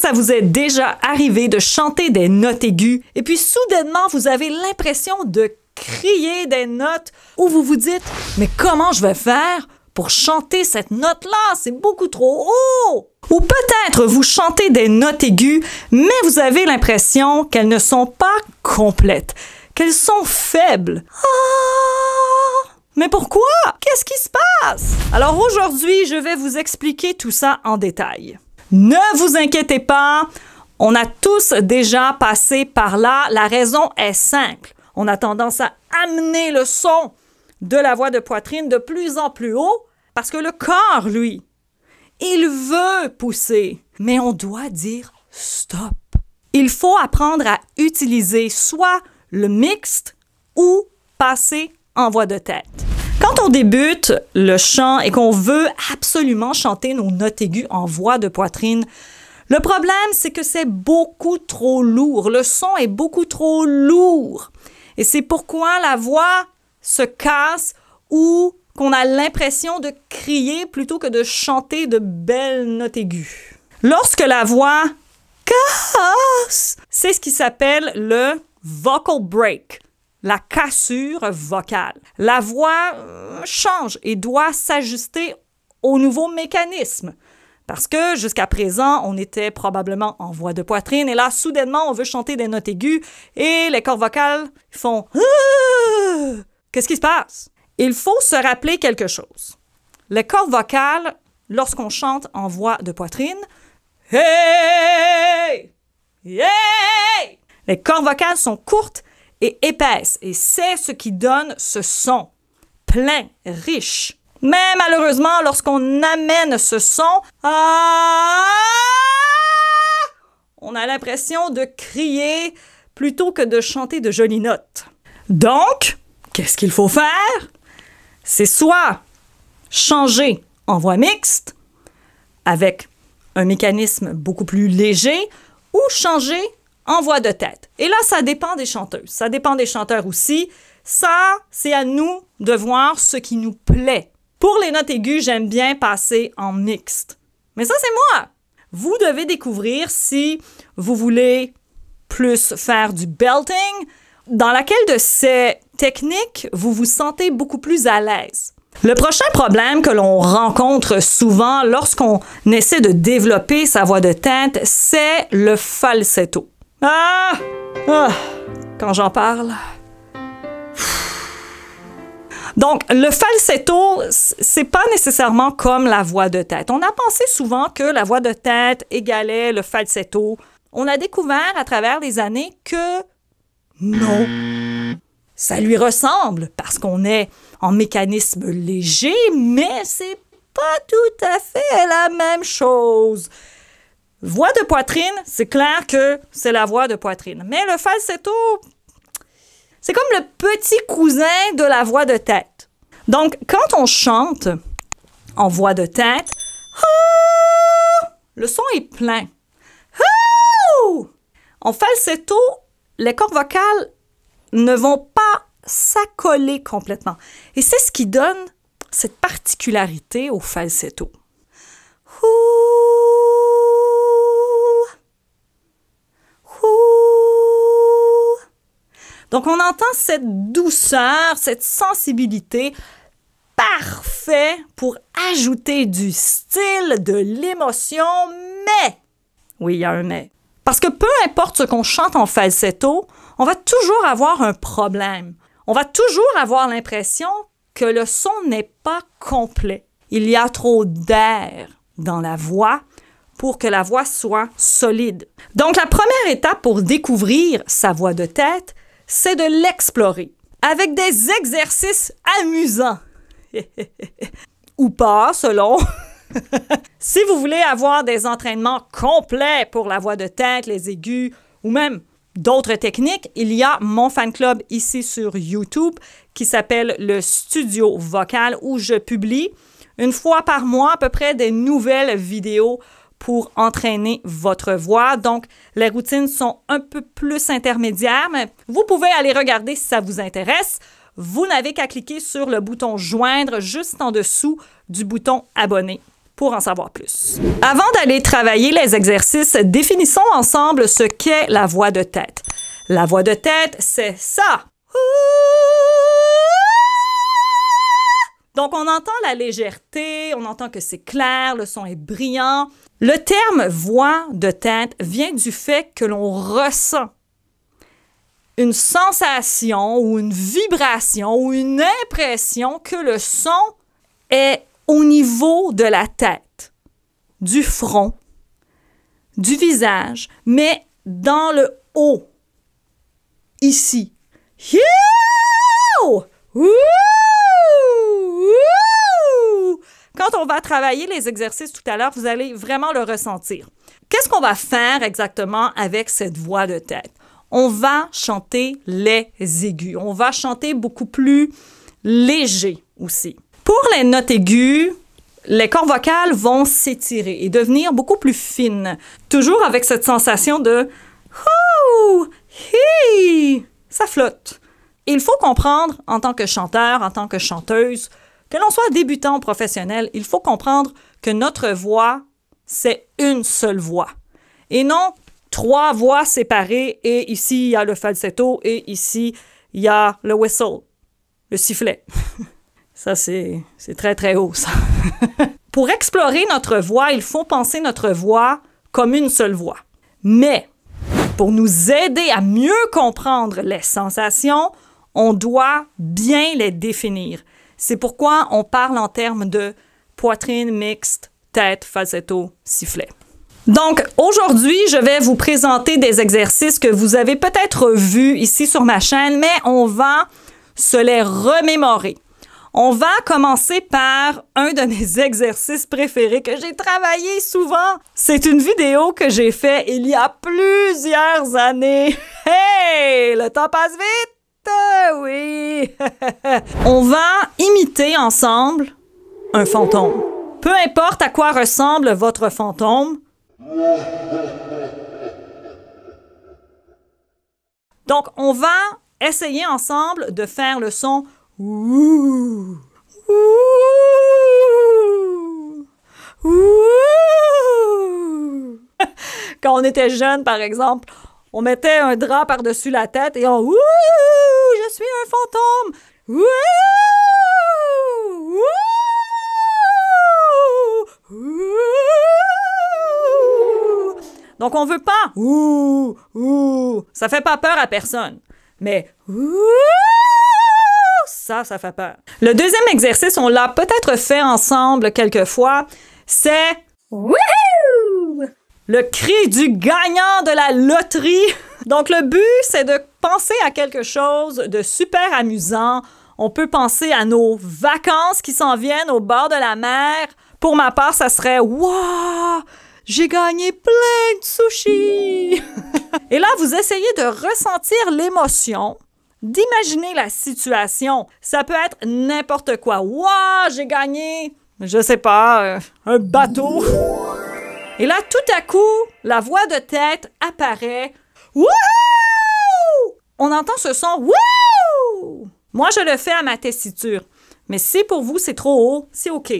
ça vous est déjà arrivé de chanter des notes aiguës et puis soudainement vous avez l'impression de crier des notes où vous vous dites « Mais comment je vais faire pour chanter cette note-là? C'est beaucoup trop haut! » Ou peut-être vous chantez des notes aiguës, mais vous avez l'impression qu'elles ne sont pas complètes, qu'elles sont faibles. Ah! Mais pourquoi? Qu'est-ce qui se passe? Alors aujourd'hui, je vais vous expliquer tout ça en détail. Ne vous inquiétez pas, on a tous déjà passé par là. La raison est simple. On a tendance à amener le son de la voix de poitrine de plus en plus haut parce que le corps, lui, il veut pousser. Mais on doit dire stop. Il faut apprendre à utiliser soit le mixte ou passer en voix de tête. Quand on débute le chant et qu'on veut absolument chanter nos notes aiguës en voix de poitrine, le problème, c'est que c'est beaucoup trop lourd. Le son est beaucoup trop lourd. Et c'est pourquoi la voix se casse ou qu'on a l'impression de crier plutôt que de chanter de belles notes aiguës. Lorsque la voix casse, c'est ce qui s'appelle le vocal break, la cassure vocale. La voix change et doit s'ajuster au nouveau mécanisme. Parce que jusqu'à présent, on était probablement en voix de poitrine et là, soudainement, on veut chanter des notes aiguës et les cordes vocales font « Qu'est-ce qui se passe? » Il faut se rappeler quelque chose. Les cordes vocales, lorsqu'on chante en voix de poitrine, « Hey! Hey! » Les cordes vocales sont courtes et épaisses et c'est ce qui donne ce son plein, riche. Mais malheureusement, lorsqu'on amène ce son, on a l'impression de crier plutôt que de chanter de jolies notes. Donc, qu'est-ce qu'il faut faire? C'est soit changer en voix mixte avec un mécanisme beaucoup plus léger ou changer en voix de tête. Et là, ça dépend des chanteuses. Ça dépend des chanteurs aussi. Ça, c'est à nous de voir ce qui nous plaît. Pour les notes aiguës, j'aime bien passer en mixte. Mais ça, c'est moi. Vous devez découvrir si vous voulez plus faire du belting, dans laquelle de ces techniques, vous vous sentez beaucoup plus à l'aise. Le prochain problème que l'on rencontre souvent lorsqu'on essaie de développer sa voix de tête, c'est le falsetto. Quand j'en parle... Donc, le falsetto, c'est pas nécessairement comme la voix de tête. On a pensé souvent que la voix de tête égalait le falsetto. On a découvert à travers les années que non. Ça lui ressemble parce qu'on est en mécanisme léger, mais c'est pas tout à fait la même chose. Voix de poitrine, c'est clair que c'est la voix de poitrine. Mais le falsetto... c'est comme le petit cousin de la voix de tête. Donc, quand on chante en voix de tête, le son est plein. En falsetto, les cordes vocales ne vont pas s'accoler complètement. Et c'est ce qui donne cette particularité au falsetto. Donc, on entend cette douceur, cette sensibilité parfait pour ajouter du style, de l'émotion, mais... Oui, il y a un mais. Parce que peu importe ce qu'on chante en falsetto, on va toujours avoir un problème. On va toujours avoir l'impression que le son n'est pas complet. Il y a trop d'air dans la voix pour que la voix soit solide. Donc, la première étape pour découvrir sa voix de tête, c'est de l'explorer avec des exercices amusants. Ou pas, selon. Si vous voulez avoir des entraînements complets pour la voix de tête, les aigus ou même d'autres techniques, il y a mon fan club ici sur YouTube qui s'appelle le Studio Vocal où je publie une fois par mois à peu près des nouvelles vidéos pour entraîner votre voix. Donc, les routines sont un peu plus intermédiaires, mais vous pouvez aller regarder si ça vous intéresse. Vous n'avez qu'à cliquer sur le bouton « Joindre » juste en dessous du bouton « Abonner » pour en savoir plus. Avant d'aller travailler les exercices, définissons ensemble ce qu'est la voix de tête. La voix de tête, c'est ça. Donc, on entend la légèreté, on entend que c'est clair, le son est brillant. Le terme voix de tête vient du fait que l'on ressent une sensation ou une vibration ou une impression que le son est au niveau de la tête, du front, du visage, mais dans le haut, ici. Youh! Wouh! Quand on va travailler les exercices tout à l'heure, vous allez vraiment le ressentir. Qu'est-ce qu'on va faire exactement avec cette voix de tête? On va chanter les aigus. On va chanter beaucoup plus léger aussi. Pour les notes aiguës, les cordes vocales vont s'étirer et devenir beaucoup plus fines. Toujours avec cette sensation de « Ouh! Hi! » Ça flotte. Il faut comprendre, en tant que chanteur, en tant que chanteuse, que l'on soit débutant ou professionnel, il faut comprendre que notre voix, c'est une seule voix. Et non 3 voix séparées, et ici, il y a le falsetto, et ici, il y a le whistle, le sifflet. Ça, c'est très, très haut, ça. Pour explorer notre voix, il faut penser notre voix comme une seule voix. Mais, pour nous aider à mieux comprendre les sensations, on doit bien les définir. C'est pourquoi on parle en termes de poitrine mixte, tête, falsetto, sifflet. Donc, aujourd'hui, je vais vous présenter des exercices que vous avez peut-être vus ici sur ma chaîne, mais on va se les remémorer. On va commencer par un de mes exercices préférés que j'ai travaillé souvent. C'est une vidéo que j'ai faite il y a plusieurs années. Hey! Le temps passe vite! Oui! On va imiter ensemble un fantôme. Peu importe à quoi ressemble votre fantôme. Donc, on va essayer ensemble de faire le son ouh, ouh, ouh. Quand on était jeune, par exemple, on mettait un drap par-dessus la tête et on ouh, je suis un fantôme. Ouh, ouh, ouh. Donc, on veut pas ouh, ouh. Ça fait pas peur à personne. Mais ouh, ça fait peur. Le deuxième exercice, on l'a peut-être fait ensemble quelquefois, c'est wouhou! Le cri du gagnant de la loterie. Donc, le but, c'est de penser à quelque chose de super amusant. On peut penser à nos vacances qui s'en viennent au bord de la mer. Pour ma part, ça serait « Wow! J'ai gagné plein de sushis! » Et là, vous essayez de ressentir l'émotion, d'imaginer la situation. Ça peut être n'importe quoi. « Wow! J'ai gagné, je sais pas, un bateau! » Et là, tout à coup, la voix de tête apparaît. « Wouhou! » On entend ce son « Wouhou! » Moi, je le fais à ma tessiture. Mais si pour vous, c'est trop haut, c'est OK.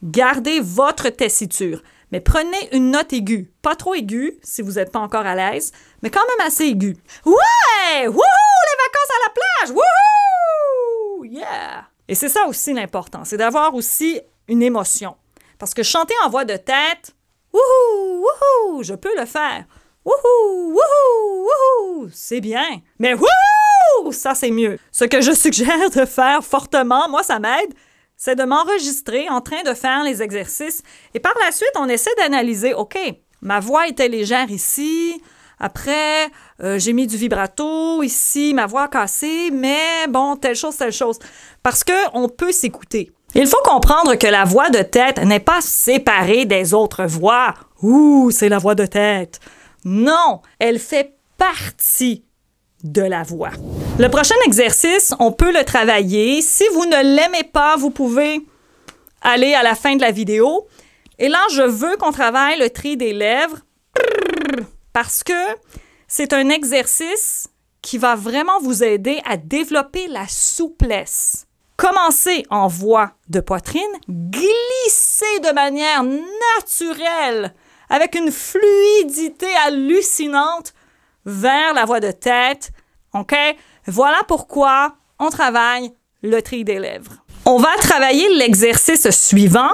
Gardez votre tessiture. Mais prenez une note aiguë. Pas trop aiguë, si vous n'êtes pas encore à l'aise, mais quand même assez aiguë. Ouais! Wouhou! Les vacances à la plage! Wouhou! Yeah! Et c'est ça aussi l'important, c'est d'avoir aussi une émotion. Parce que chanter en voix de tête, wouhou! Wouhou! Je peux le faire. Wouhou! Wouhou! Wouhou! C'est bien. Mais wouhou! Ça, c'est mieux. Ce que je suggère de faire fortement, moi, ça m'aide, c'est de m'enregistrer en train de faire les exercices. Et par la suite, on essaie d'analyser, OK, ma voix était légère ici, après, j'ai mis du vibrato ici, ma voix a cassé, mais bon, telle chose. Parce qu'on peut s'écouter. Il faut comprendre que la voix de tête n'est pas séparée des autres voix. Ouh, c'est la voix de tête. Non, elle fait partie de la voix. Le prochain exercice, on peut le travailler. Si vous ne l'aimez pas, vous pouvez aller à la fin de la vidéo. Et là, je veux qu'on travaille le tri des lèvres parce que c'est un exercice qui va vraiment vous aider à développer la souplesse Commencez en voix de poitrine, glissez de manière naturelle, avec une fluidité hallucinante, vers la voix de tête. OK? Voilà pourquoi on travaille le tri des lèvres. On va travailler l'exercice suivant.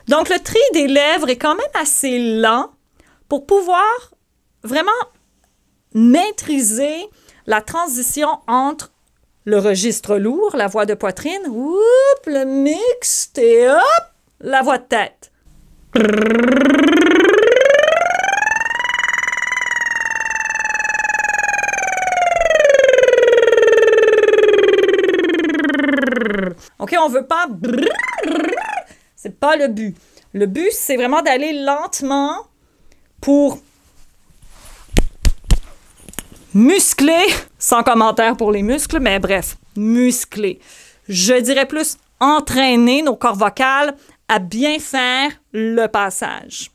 Donc, le tri des lèvres est quand même assez lent pour pouvoir vraiment maîtriser la transition entre le registre lourd, la voix de poitrine, le mixte et hop, la voix de tête. OK, on veut pas... C'est pas le but. Le but, c'est vraiment d'aller lentement pour muscler, sans commentaire pour les muscles, mais bref, muscler. Je dirais plus entraîner nos cordes vocales à bien faire le passage.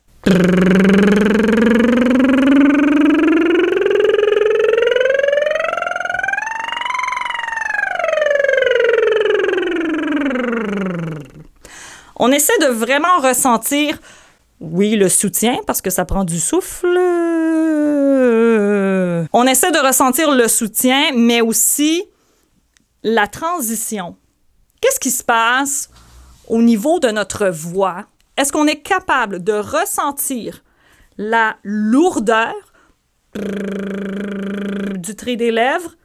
On essaie de vraiment ressentir, oui, le soutien, parce que ça prend du souffle. On essaie de ressentir le soutien, mais aussi la transition. Qu'est-ce qui se passe au niveau de notre voix? Est-ce qu'on est capable de ressentir la lourdeur du trait des lèvres?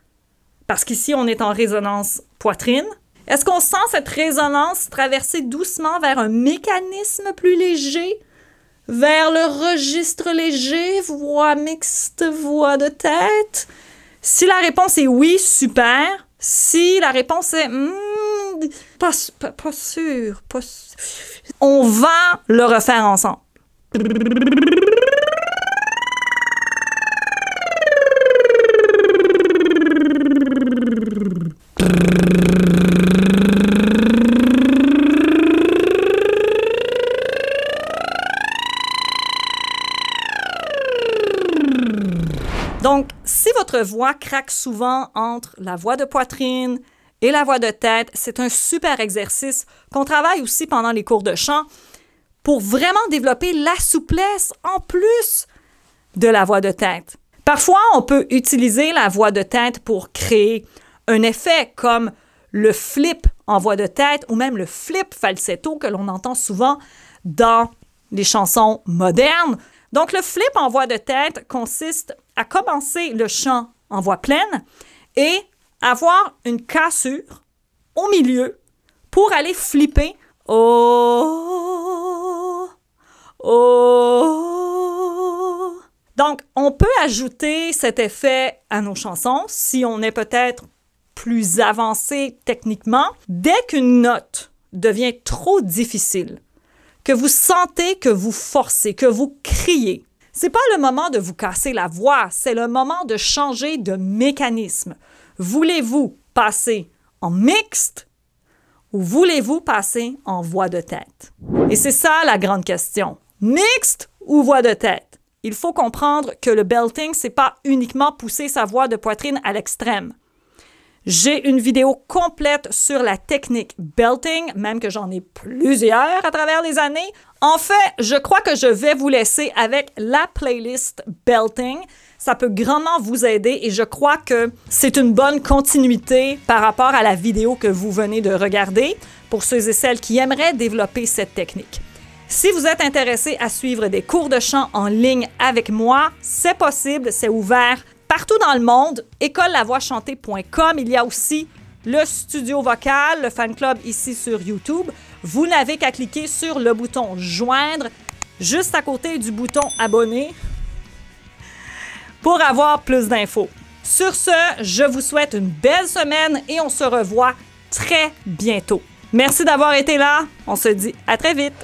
Parce qu'ici, on est en résonance poitrine. Est-ce qu'on sent cette résonance traverser doucement vers un mécanisme plus léger, vers le registre léger, voix mixte, voix de tête? Si la réponse est oui, super. Si la réponse est pas sûr, on va le refaire ensemble. Donc, si votre voix craque souvent entre la voix de poitrine et la voix de tête, c'est un super exercice qu'on travaille aussi pendant les cours de chant pour vraiment développer la souplesse en plus de la voix de tête. Parfois, on peut utiliser la voix de tête pour créer un effet comme le flip en voix de tête ou même le flip falsetto que l'on entend souvent dans les chansons modernes. Donc, le flip en voix de tête consiste à commencer le chant en voix pleine et avoir une cassure au milieu pour aller flipper. Oh, oh. Donc, on peut ajouter cet effet à nos chansons si on est peut-être plus avancé techniquement. Dès qu'une note devient trop difficile, que vous sentez que vous forcez, que vous criez, c'est pas le moment de vous casser la voix, c'est le moment de changer de mécanisme. Voulez-vous passer en mixte ou voulez-vous passer en voix de tête? Et c'est ça la grande question. Mixte ou voix de tête? Il faut comprendre que le belting, c'est pas uniquement pousser sa voix de poitrine à l'extrême. J'ai une vidéo complète sur la technique belting, même que j'en ai plusieurs à travers les années. En fait, je crois que je vais vous laisser avec la playlist belting. Ça peut grandement vous aider et je crois que c'est une bonne continuité par rapport à la vidéo que vous venez de regarder pour ceux et celles qui aimeraient développer cette technique. Si vous êtes intéressé à suivre des cours de chant en ligne avec moi, c'est possible, c'est ouvert partout dans le monde. écolelavoixchantée.com. Il y a aussi le studio vocal, le fan club ici sur YouTube. Vous n'avez qu'à cliquer sur le bouton « Joindre » juste à côté du bouton « Abonner » pour avoir plus d'infos. Sur ce, je vous souhaite une belle semaine et on se revoit très bientôt. Merci d'avoir été là. On se dit à très vite.